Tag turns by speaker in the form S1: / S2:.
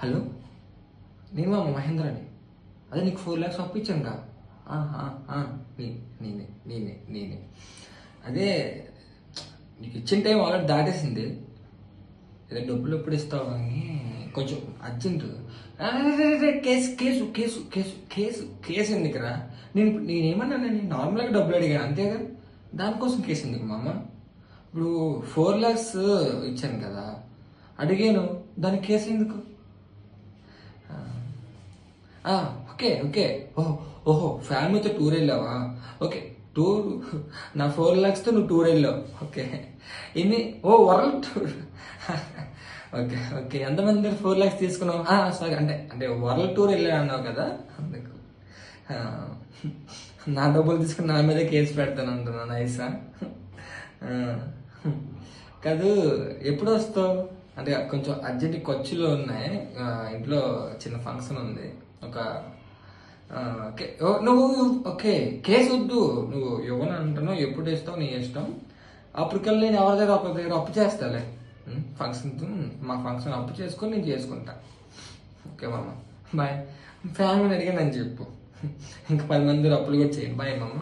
S1: Hello, నేను మా మహేంద్రని. అదే నీకు 4 lakhs అప్పించాను కా. నేనే నేనే నేనే అదే నీకు ఇచ్చిన టైం ఆల్రెడీ దాటేసింది. అదే డబ్బులు ఎప్పుడు ఇస్తావు అని కొంచెం urgent. Case case case case case case ఎందుకురా? నేనేమన్నా నేను నార్మల్గా డబ్బులు అడిగాను అంతేగా, దానికోసం కేసు ఎందుకు మామ? ఇప్పుడు 4 lakhs ఇచ్చాను కదా, అడిగాను, దానికి కేసు ఎందుకు? Okay okay. ఓహో ఫ్యామిలీతో టూర్ వెళ్ళావా? ఓకే, టూర్ నా 4 lakhsతో నువ్వు టూర్ వెళ్ళావు. ఓకే, ఇన్ని వరల్డ్ టూర్. ఓకే ఓకే, ఎంతమంది 4 lakhs తీసుకున్నావు? సారీ, అంటే అంటే వరల్డ్ టూర్ వెళ్ళా అన్నావు కదా, అందుకు. నా డబ్బులు తీసుకుని నా మీదే కేసు పెడతాను అంటున్నా. నైసా? కాదు, ఎప్పుడు వస్తావు? అంటే కొంచెం అర్జెంట్ ఖర్చులు ఉన్నాయి, ఇంట్లో చిన్న ఫంక్షన్ ఉంది. ఒక నువ్వు ఓకే కేసు వద్దు, నువ్వు ఇవ్వను అంటున్నావు. ఎప్పుడు ఇస్తావు నీ ఇష్టం. అప్పటికల్లా నేను ఎవరి దగ్గర అప్పు చేస్తాలే. ఫంక్షన్, మా ఫంక్షన్ అప్పు చేసుకొని నేను చేసుకుంటా. ఓకే మామ, బాయ్. ఫ్యామిలీని అడిగాను అని చెప్పు. ఇంకా 10 మంది అప్పులు కూడా చేయండి. బాయ్ మామ.